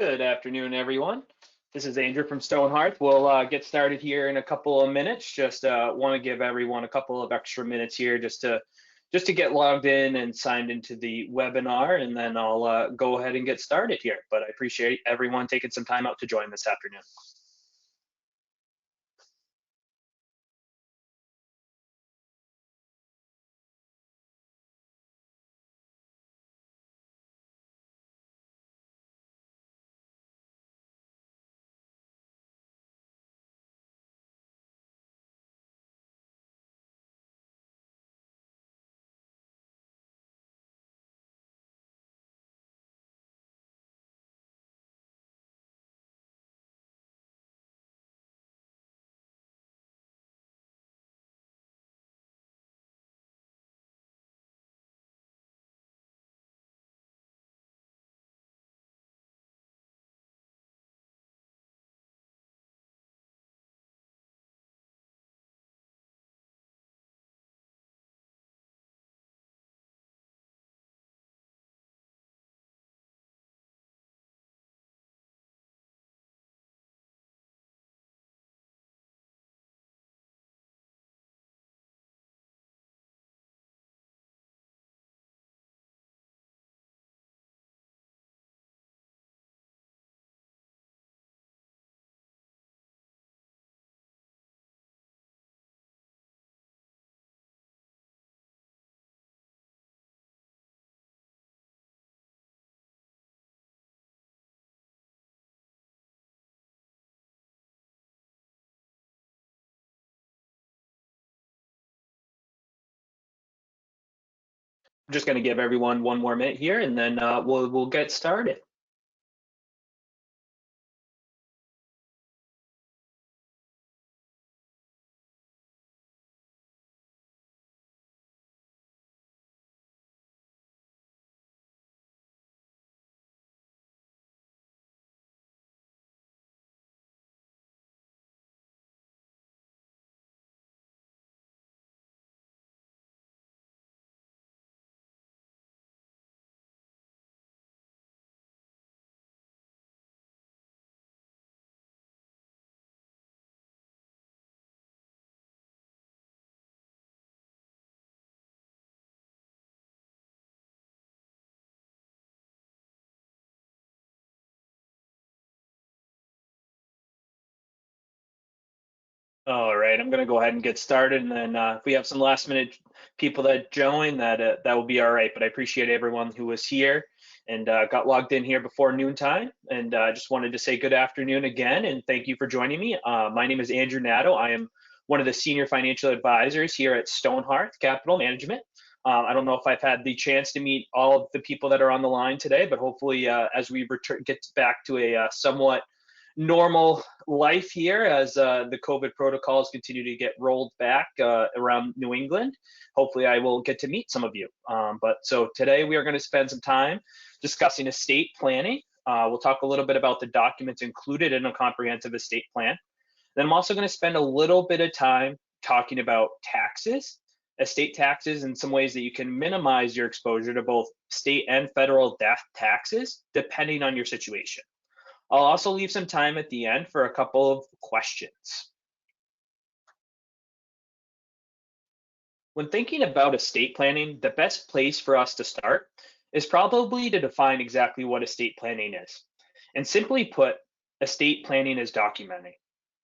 Good afternoon, everyone. This is Andrew from Stonehearth. We'll get started here in a couple of minutes. Just want to give everyone a couple of extra minutes here just to get logged in and signed into the webinar, and then I'll go ahead and get started here. But I appreciate everyone taking some time out to join this afternoon. I'm just going to give everyone one more minute here, and then we'll get started. All right, I'm going to go ahead and get started, and then if we have some last minute people that join, that will be all right. But I appreciate everyone who was here and got logged in here before noontime, and I just wanted to say good afternoon again, and thank you for joining me. My name is Andrew Nadeau. I am one of the senior financial advisors here at Stonehearth Capital Management. I don't know if I've had the chance to meet all of the people that are on the line today, but hopefully as we get back to a somewhat normal life here as the COVID protocols continue to get rolled back around New England. Hopefully I will get to meet some of you. But so today we are going to spend some time discussing estate planning. We'll talk a little bit about the documents included in a comprehensive estate plan. Then I'm also going to spend a little bit of time talking about taxes, estate taxes, and some ways that you can minimize your exposure to both state and federal death taxes, depending on your situation. I'll also leave some time at the end for a couple of questions. When thinking about estate planning, the best place for us to start is probably to define exactly what estate planning is. And simply put, estate planning is documenting.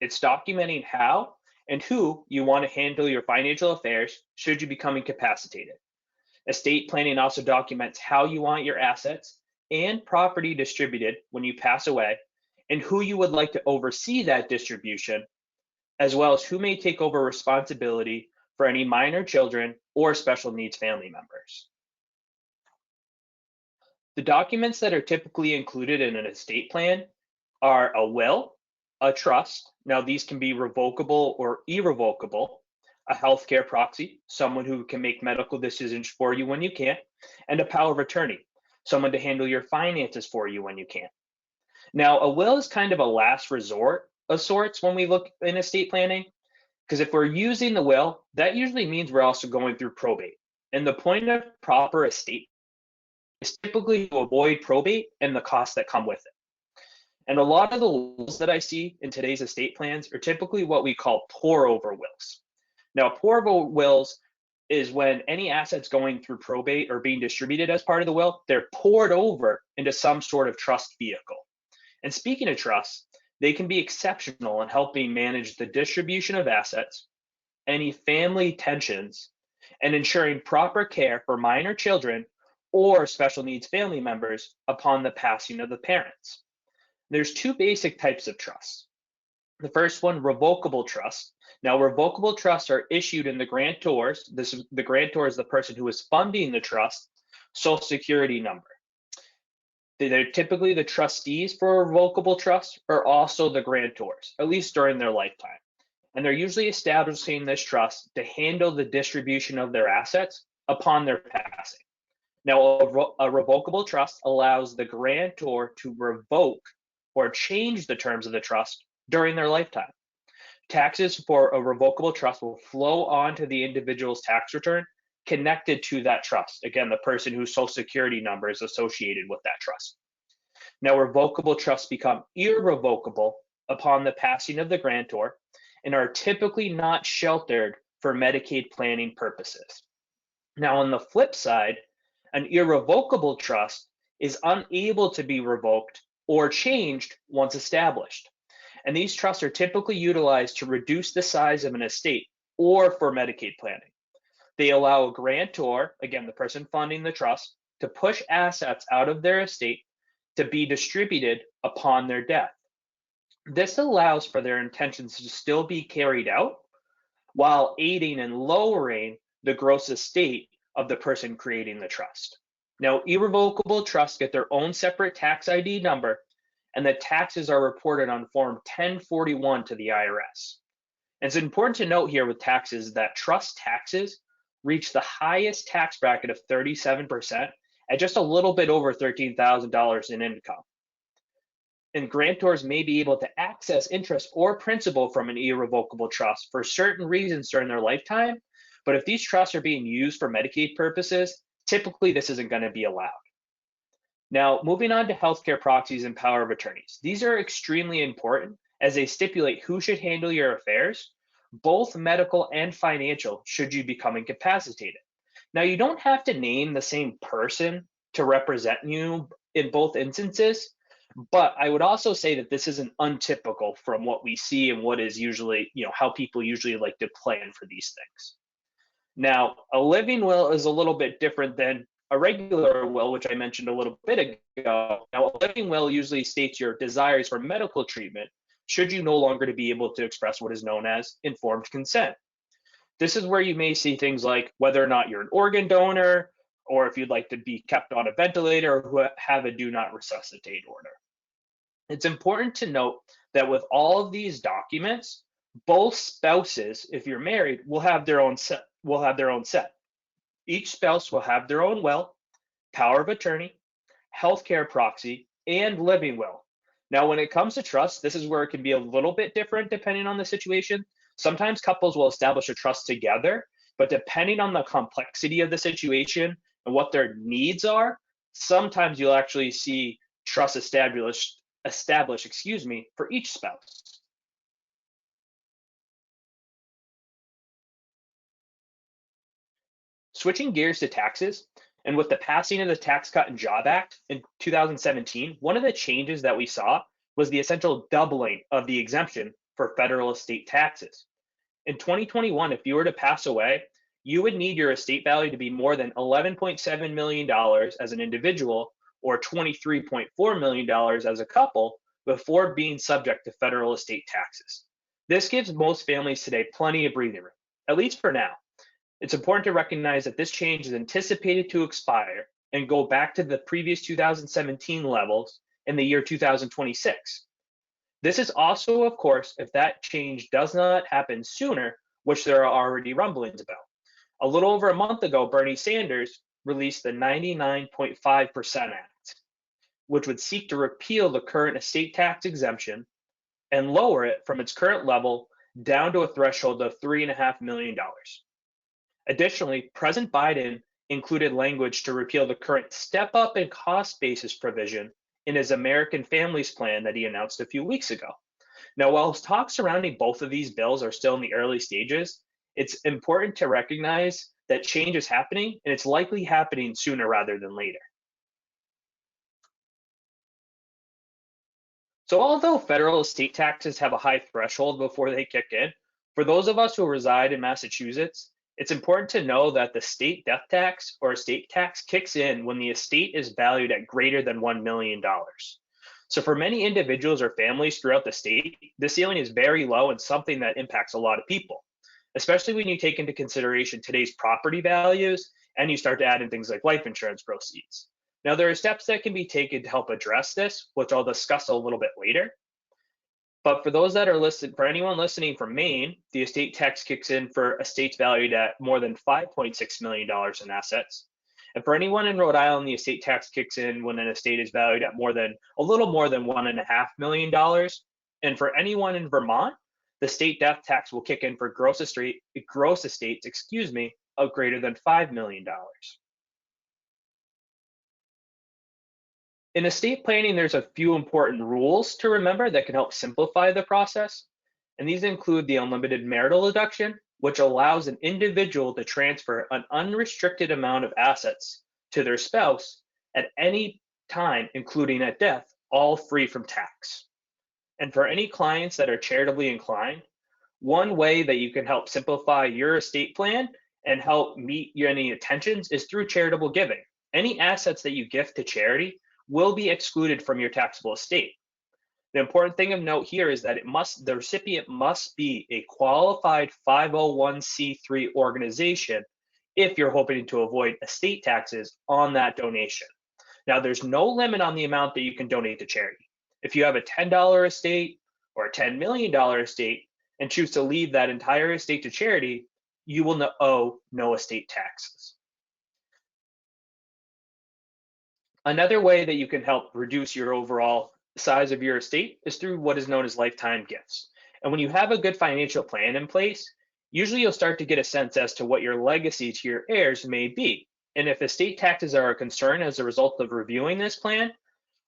It's documenting how and who you want to handle your financial affairs should you become incapacitated. Estate planning also documents how you want your assets and property distributed when you pass away, and who you would like to oversee that distribution, as well as who may take over responsibility for any minor children or special needs family members. The documents that are typically included in an estate plan are a will, a trust. Now these can be revocable or irrevocable, a healthcare proxy, someone who can make medical decisions for you when you can't, and a power of attorney, someone to handle your finances for you when you can't. Now, a will is kind of a last resort of sorts when we look in estate planning, because if we're using the will, that usually means we're also going through probate. And the point of proper estate is typically to avoid probate and the costs that come with it. And a lot of the wills that I see in today's estate plans are typically what we call pour over wills. Now, pour over wills is when any assets going through probate or being distributed as part of the will, they're poured over into some sort of trust vehicle. And speaking of trusts, they can be exceptional in helping manage the distribution of assets, any family tensions, and ensuring proper care for minor children or special needs family members upon the passing of the parents. There's two basic types of trusts. The first one, revocable trust. Now, revocable trusts are issued in the grantor's, the grantor is the person who is funding the trust, social security number. They're typically the trustees for a revocable trust are also the grantors, at least during their lifetime. And they're usually establishing this trust to handle the distribution of their assets upon their passing. Now, a revocable trust allows the grantor to revoke or change the terms of the trust during their lifetime. Taxes for a revocable trust will flow onto the individual's tax return connected to that trust. Again, the person whose social security number is associated with that trust. Now, revocable trusts become irrevocable upon the passing of the grantor and are typically not sheltered for Medicaid planning purposes. Now, on the flip side, an irrevocable trust is unable to be revoked or changed once established. And these trusts are typically utilized to reduce the size of an estate or for Medicaid planning. They allow a grantor, again, the person funding the trust, to push assets out of their estate to be distributed upon their death. This allows for their intentions to still be carried out while aiding and lowering the gross estate of the person creating the trust. Now, irrevocable trusts get their own separate tax ID number, and the taxes are reported on Form 1041 to the IRS. And it's important to note here with taxes that trust taxes reach the highest tax bracket of 37% at just a little bit over $13,000 in income. And grantors may be able to access interest or principal from an irrevocable trust for certain reasons during their lifetime. But if these trusts are being used for Medicaid purposes, typically this isn't going to be allowed. Now, moving on to healthcare proxies and power of attorneys. These are extremely important as they stipulate who should handle your affairs, both medical and financial, should you become incapacitated. Now, you don't have to name the same person to represent you in both instances, but I would also say that this isn't untypical from what we see and what is usually, how people usually like to plan for these things. Now, a living will is a little bit different than a regular will, which I mentioned a little bit ago. Now, a living will usually states your desires for medical treatment should you no longer to be able to express what is known as informed consent. This is where you may see things like whether or not you're an organ donor, or if you'd like to be kept on a ventilator or have a do not resuscitate order. It's important to note that with all of these documents, both spouses, if you're married, will have their own set. Each spouse will have their own will, power of attorney, healthcare proxy, and living will. Now, when it comes to trust, this is where it can be a little bit different depending on the situation. Sometimes couples will establish a trust together, but depending on the complexity of the situation and what their needs are, sometimes you'll actually see trust established, for each spouse. Switching gears to taxes, and with the passing of the Tax Cut and Job Act in 2017, one of the changes that we saw was the essential doubling of the exemption for federal estate taxes. In 2021, if you were to pass away, you would need your estate value to be more than $11.7 million as an individual or $23.4 million as a couple before being subject to federal estate taxes. This gives most families today plenty of breathing room, at least for now. It's important to recognize that this change is anticipated to expire and go back to the previous 2017 levels in the year 2026. This is also, of course, if that change does not happen sooner, which there are already rumblings about. A little over a month ago, Bernie Sanders released the 99.5% Act, which would seek to repeal the current estate tax exemption and lower it from its current level down to a threshold of $3.5 million. Additionally, President Biden included language to repeal the current step up in cost basis provision in his American Families Plan that he announced a few weeks ago. Now, while talks surrounding both of these bills are still in the early stages, it's important to recognize that change is happening, and it's likely happening sooner rather than later. So although federal estate taxes have a high threshold before they kick in, for those of us who reside in Massachusetts, it's important to know that the state death tax or estate tax kicks in when the estate is valued at greater than $1 million. So for many individuals or families throughout the state, the ceiling is very low and something that impacts a lot of people, especially when you take into consideration today's property values and you start to add in things like life insurance proceeds. Now, there are steps that can be taken to help address this, which I'll discuss a little bit later. But for those that are listed, for anyone listening from Maine, the estate tax kicks in for estates valued at more than $5.6 million in assets. And for anyone in Rhode Island, the estate tax kicks in when an estate is valued at a little more than $1.5 million. And for anyone in Vermont, the state death tax will kick in for gross estates, of greater than $5 million. In estate planning, there's a few important rules to remember that can help simplify the process. And these include the unlimited marital deduction, which allows an individual to transfer an unrestricted amount of assets to their spouse at any time, including at death, all free from tax. And for any clients that are charitably inclined, one way that you can help simplify your estate plan and help meet any intentions is through charitable giving. Any assets that you gift to charity will be excluded from your taxable estate. The important thing of note here is that the recipient must be a qualified 501c3 organization if you're hoping to avoid estate taxes on that donation. Now, there's no limit on the amount that you can donate to charity. If you have a $10 estate or a $10 million estate and choose to leave that entire estate to charity, you will owe no estate taxes. Another way that you can help reduce your overall size of your estate is through what is known as lifetime gifts. And when you have a good financial plan in place, usually you'll start to get a sense as to what your legacy to your heirs may be. And if estate taxes are a concern as a result of reviewing this plan,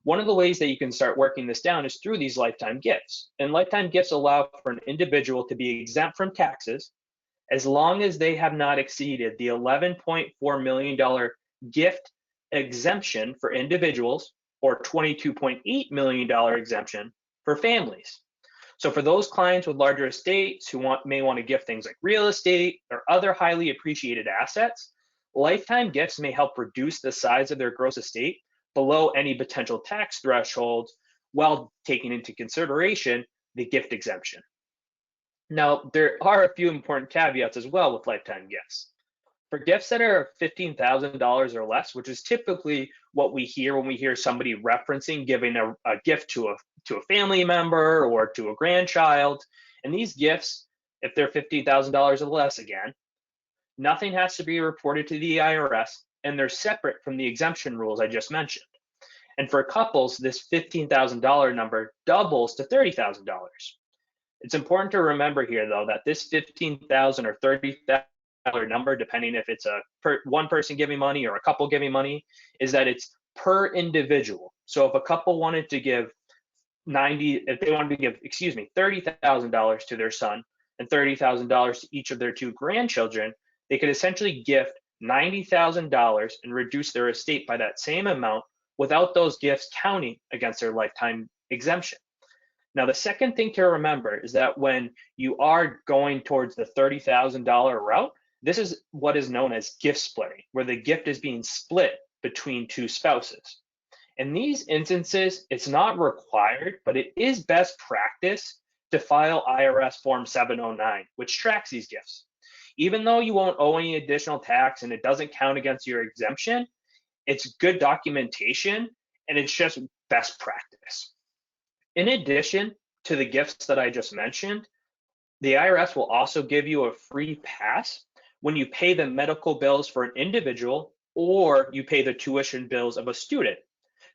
one of the ways that you can start working this down is through these lifetime gifts. And lifetime gifts allow for an individual to be exempt from taxes as long as they have not exceeded the $11.4 million gift exemption for individuals or $22.8 million exemption for families. So for those clients with larger estates who may want to gift things like real estate or other highly appreciated assets, lifetime gifts may help reduce the size of their gross estate below any potential tax thresholds while taking into consideration the gift exemption. Now, there are a few important caveats as well with lifetime gifts. For gifts that are $15,000 or less, which is typically what we hear when we hear somebody referencing giving a gift to a family member or to a grandchild, and these gifts, if they're $15,000 or less, again, nothing has to be reported to the IRS, and they're separate from the exemption rules I just mentioned. And for couples, this $15,000 number doubles to $30,000. It's important to remember here, though, that this $15,000 or $30,000 number, depending if it's one person giving money or a couple giving money, is that it's per individual. So if a couple wanted to give $30,000 to their son and $30,000 to each of their two grandchildren, they could essentially gift $90,000 and reduce their estate by that same amount without those gifts counting against their lifetime exemption. Now, the second thing to remember is that when you are going towards the $30,000 route, this is what is known as gift splitting, where the gift is being split between two spouses. In these instances, it's not required, but it is best practice to file IRS Form 709, which tracks these gifts. Even though you won't owe any additional tax and it doesn't count against your exemption, it's good documentation and it's just best practice. In addition to the gifts that I just mentioned, the IRS will also give you a free pass when you pay the medical bills for an individual or you pay the tuition bills of a student.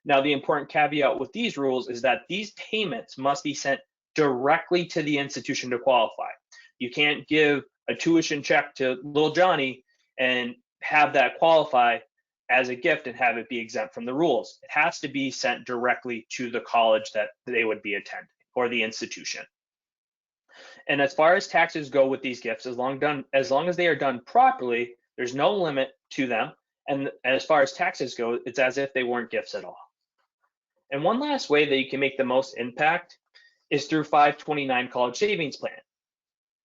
Now, the important caveat with these rules is that these payments must be sent directly to the institution to qualify. You can't give a tuition check to little Johnny and have that qualify as a gift and have it be exempt from the rules. It has to be sent directly to the college that they would be attending or the institution. And as far as taxes go with these gifts, as long as they are done properly, there's no limit to them. And as far as taxes go, it's as if they weren't gifts at all. And one last way that you can make the most impact is through 529 college savings plan.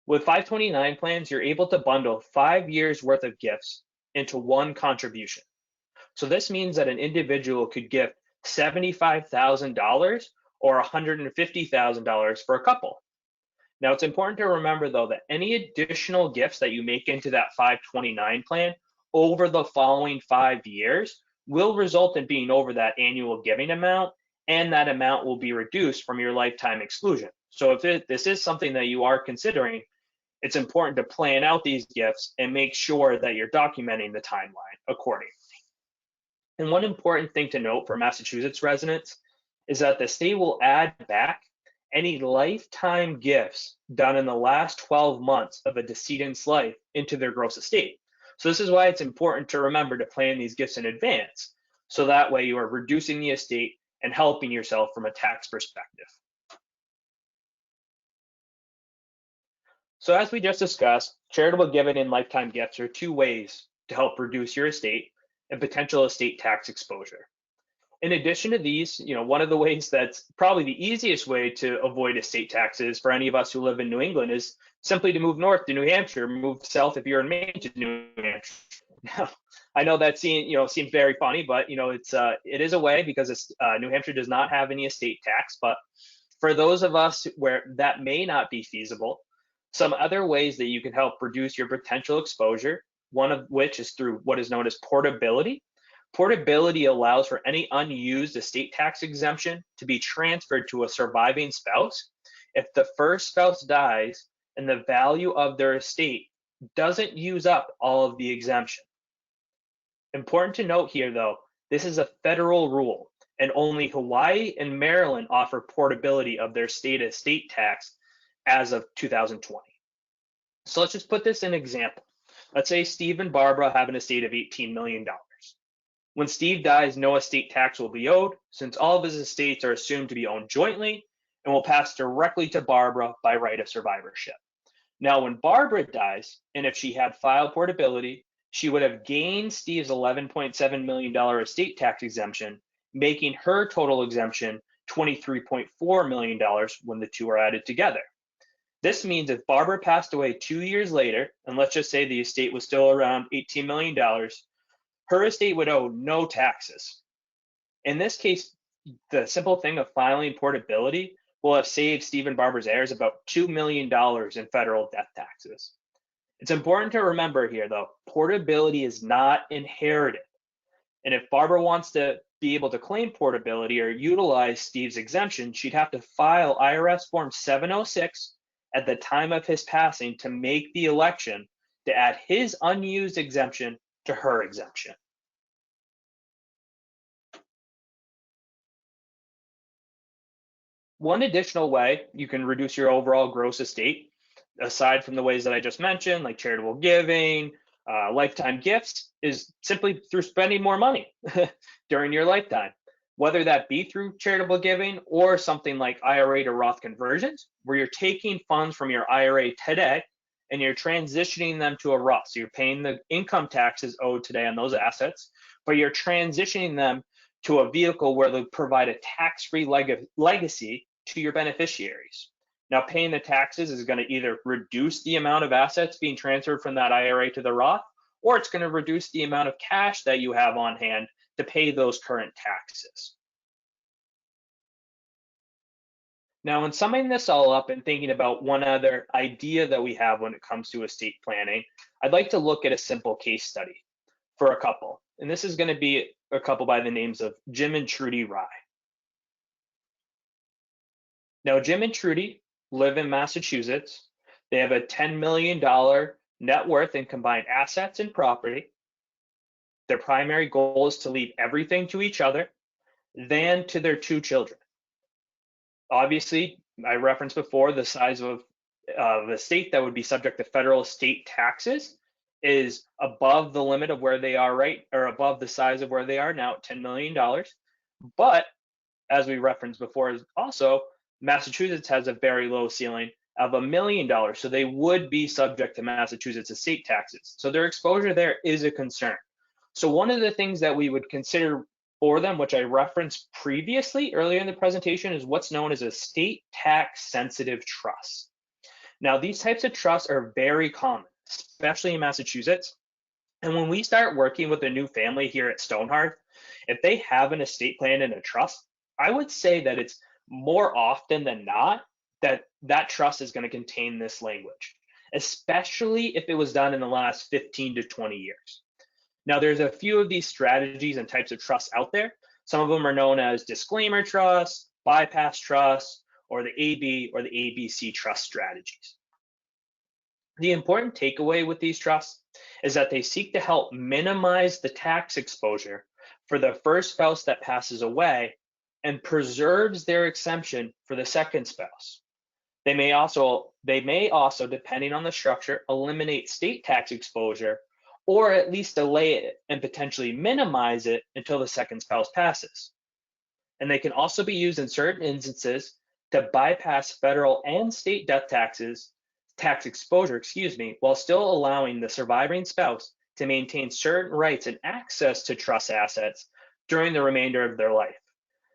With 529 plans, you're able to bundle 5 years worth of gifts into one contribution. So this means that an individual could give $75,000 or $150,000 for a couple. Now, it's important to remember, though, that any additional gifts that you make into that 529 plan over the following 5 years will result in being over that annual giving amount, and that amount will be reduced from your lifetime exclusion. So if this is something that you are considering, it's important to plan out these gifts and make sure that you're documenting the timeline accordingly. And one important thing to note for Massachusetts residents is that the state will add back any lifetime gifts done in the last 12 months of a decedent's life into their gross estate. So this is why it's important to remember to plan these gifts in advance. So that way you are reducing the estate and helping yourself from a tax perspective. So as we just discussed, charitable giving and lifetime gifts are two ways to help reduce your estate and potential estate tax exposure. In addition to these, one of the ways that's probably the easiest way to avoid estate taxes for any of us who live in New England is simply to move north to New Hampshire, move south if you're in Maine to New Hampshire. Now, I know that seems very funny, but it is a way because New Hampshire does not have any estate tax. But for those of us where that may not be feasible, some other ways that you can help reduce your potential exposure, one of which is through what is known as portability. Portability allows for any unused estate tax exemption to be transferred to a surviving spouse if the first spouse dies and the value of their estate doesn't use up all of the exemption. Important to note here, though, this is a federal rule, and only Hawaii and Maryland offer portability of their state estate tax as of 2020. So let's just put this in example. Let's say Steve and Barbara have an estate of $18 million. When Steve dies, no estate tax will be owed, since all of his estates are assumed to be owned jointly and will pass directly to Barbara by right of survivorship. Now, when Barbara dies, and if she had filed portability, she would have gained Steve's $11.7 million estate tax exemption, making her total exemption $23.4 million when the two are added together. This means if Barbara passed away 2 years later, and let's just say the estate was still around $18 million, her estate would owe no taxes. In this case, the simple thing of filing portability will have saved Steve and Barbara's heirs about $2 million in federal death taxes. It's important to remember here, though, portability is not inherited. And if Barbara wants to be able to claim portability or utilize Steve's exemption, she'd have to file IRS Form 706 at the time of his passing to make the election to add his unused exemption to her exemption. One additional way you can reduce your overall gross estate, aside from the ways that I just mentioned, like charitable giving, lifetime gifts, is simply through spending more money during your lifetime, whether that be through charitable giving or something like IRA to Roth conversions, where you're taking funds from your IRA today and you're transitioning them to a Roth. So you're paying the income taxes owed today on those assets, but you're transitioning them to a vehicle where they provide a tax-free legacy to your beneficiaries. Now, paying the taxes is going to either reduce the amount of assets being transferred from that IRA to the Roth, or it's going to reduce the amount of cash that you have on hand to pay those current taxes. Now, in summing this all up and thinking about one other idea that we have when it comes to estate planning, I'd like to look at a simple case study for a couple. And this is going to be a couple by the names of Jim and Trudy Rye. Now, Jim and Trudy live in Massachusetts. They have a $10 million net worth in combined assets and property. Their primary goal is to leave everything to each other, then to their 2 children. Obviously, I referenced before the size of a state that would be subject to federal estate taxes is above the limit of where they are or above the size of where they are now at $10 million. But as we referenced before, also Massachusetts has a very low ceiling of $1 million. So they would be subject to Massachusetts estate taxes. So their exposure there is a concern. So one of the things that we would consider for them, which I referenced previously earlier in the presentation, is what's known as a state tax sensitive trust. Now, these types of trusts are very common, especially in Massachusetts. And when we start working with a new family here at Stonehearth, if they have an estate plan and a trust, I would say that it's more often than not that that trust is going to contain this language, especially if it was done in the last 15 to 20 years. Now, there's a few of these strategies and types of trusts out there. Some of them are known as disclaimer trusts, bypass trusts, or the AB or the ABC trust strategies. The important takeaway with these trusts is that they seek to help minimize the tax exposure for the first spouse that passes away and preserves their exemption for the second spouse. They may also, depending on the structure, eliminate state tax exposure or at least delay it and potentially minimize it until the second spouse passes. And they can also be used in certain instances to bypass federal and state death tax exposure, while still allowing the surviving spouse to maintain certain rights and access to trust assets during the remainder of their life.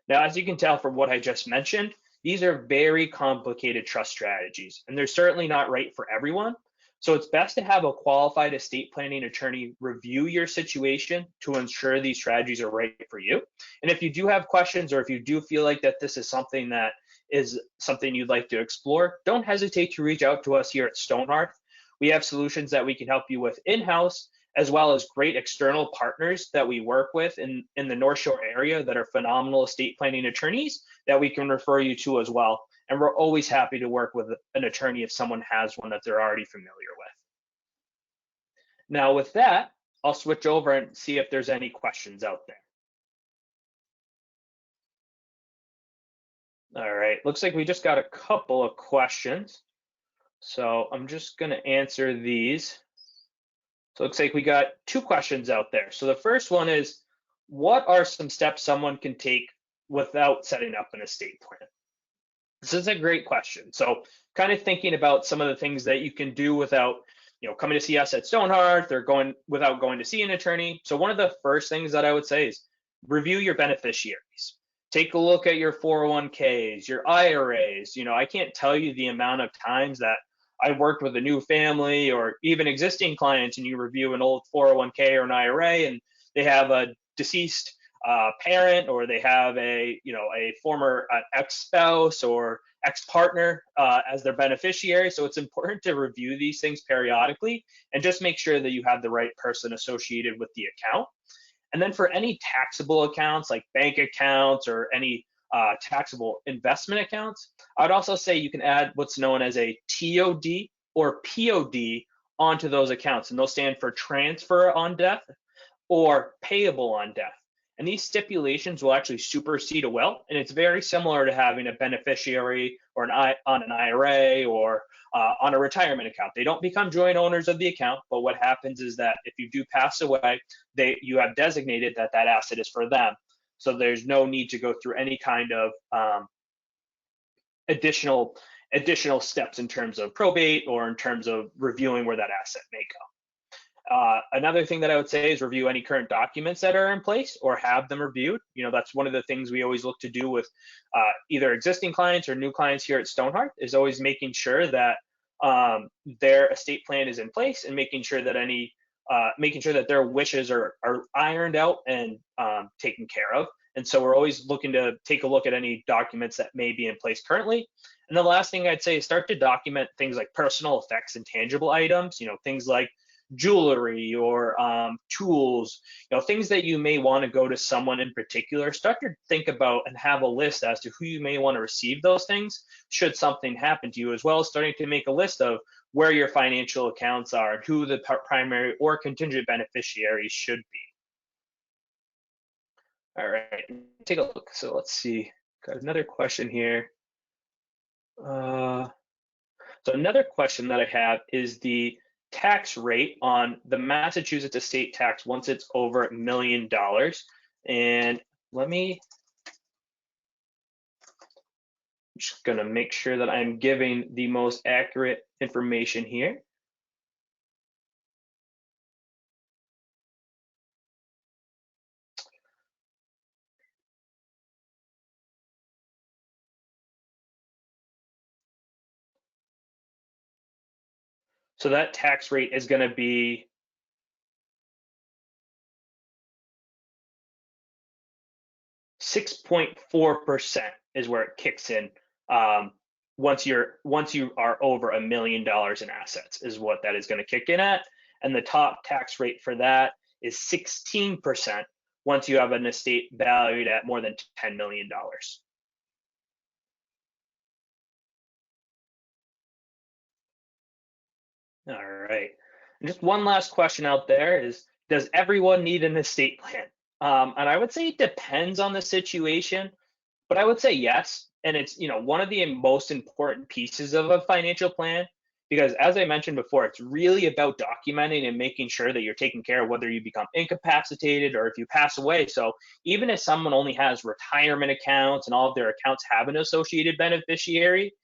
Now, as you can tell from what I just mentioned, these are very complicated trust strategies, and they're certainly not right for everyone. So it's best to have a qualified estate planning attorney review your situation to ensure these strategies are right for you. And if you do have questions, or if you do feel like that this is something you'd like to explore, don't hesitate to reach out to us here at Stonehearth. We have solutions that we can help you with in-house, as well as great external partners that we work with in the North Shore area that are phenomenal estate planning attorneys that we can refer you to as well. And we're always happy to work with an attorney if someone has one that they're already familiar with. Now with that, I'll switch over and see if there's any questions out there. All right, looks like we just got a couple of questions. So I'm just gonna answer these. So it looks like we got two questions out there. So the first one is, what are some steps someone can take without setting up an estate plan? This is a great question. So kind of thinking about some of the things that you can do without, coming to see us at Stonehearth or without going to see an attorney. So one of the first things that I would say is review your beneficiaries. Take a look at your 401ks, your IRAs. I can't tell you the amount of times that I've worked with a new family or even existing clients, and you review an old 401k or an IRA, and they have a deceased parent, or they have a former ex-spouse or ex-partner as their beneficiary. So it's important to review these things periodically and just make sure that you have the right person associated with the account. And then for any taxable accounts like bank accounts or any taxable investment accounts, I'd also say you can add what's known as a TOD or POD onto those accounts, and they'll stand for transfer on death or payable on death. And these stipulations will actually supersede a will, and it's very similar to having a beneficiary or on an IRA or on a retirement account. They don't become joint owners of the account, but what happens is that if you do pass away, you have designated that asset is for them. So there's no need to go through any kind of additional steps in terms of probate or in terms of reviewing where that asset may go. Another thing that I would say is review any current documents that are in place or have them reviewed. That's one of the things we always look to do with either existing clients or new clients here at Stonehearth, is always making sure that their estate plan is in place and making sure that their wishes are ironed out and taken care of. And so we're always looking to take a look at any documents that may be in place currently. And the last thing I'd say is start to document things like personal effects and tangible items, things like jewelry or tools, things that you may want to go to someone in particular. Start to think about and have a list as to who you may want to receive those things should something happen to you, as well as starting to make a list of where your financial accounts are and who the primary or contingent beneficiaries should be. All right, take a look. So let's see, got another question here. So another question that I have is the tax rate on the Massachusetts estate tax once it's over $1 million. And I'm just going to make sure that I'm giving the most accurate information here. So that tax rate is going to be 6.4% is where it kicks in. Once you are over $1 million in assets is what that is going to kick in at. And the top tax rate for that is 16% once you have an estate valued at more than $10 million. All right. And just one last question out there is, does everyone need an estate plan? And I would say it depends on the situation, but I would say yes. And it's, one of the most important pieces of a financial plan, because as I mentioned before, it's really about documenting and making sure that you're taking care of whether you become incapacitated or if you pass away. So even if someone only has retirement accounts and all of their accounts have an associated beneficiary,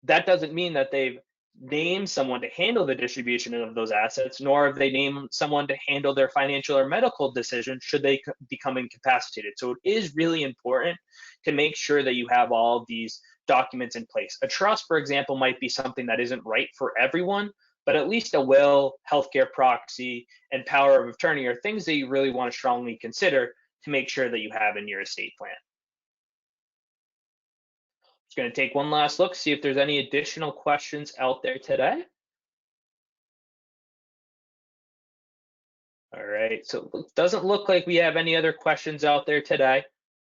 that doesn't mean that they've named someone to handle the distribution of those assets, nor have they named someone to handle their financial or medical decisions should they become incapacitated. So it is really important to make sure that you have all of these documents in place. A trust, for example, might be something that isn't right for everyone, but at least a will, healthcare proxy, and power of attorney are things that you really want to strongly consider to make sure that you have in your estate plan. Just going to take one last look, see if there's any additional questions out there today. All right, so it doesn't look like we have any other questions out there today.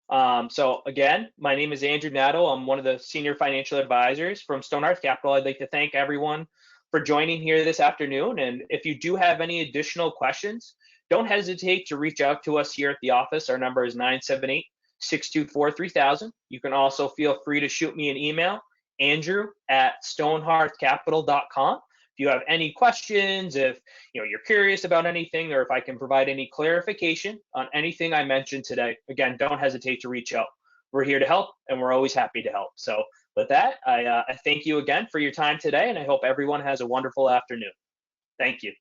So again, my name is Andrew Nadeau. I'm one of the senior financial advisors from Stonehearth Capital. I'd like to thank everyone for joining here this afternoon. And if you do have any additional questions, don't hesitate to reach out to us here at the office. Our number is 978-624-3000. You can also feel free to shoot me an email, andrew@stonehearthcapital.com. If you have any questions, if you're curious about anything, or if I can provide any clarification on anything I mentioned today, again, don't hesitate to reach out. We're here to help, and we're always happy to help. So with that, I thank you again for your time today, and I hope everyone has a wonderful afternoon. Thank you.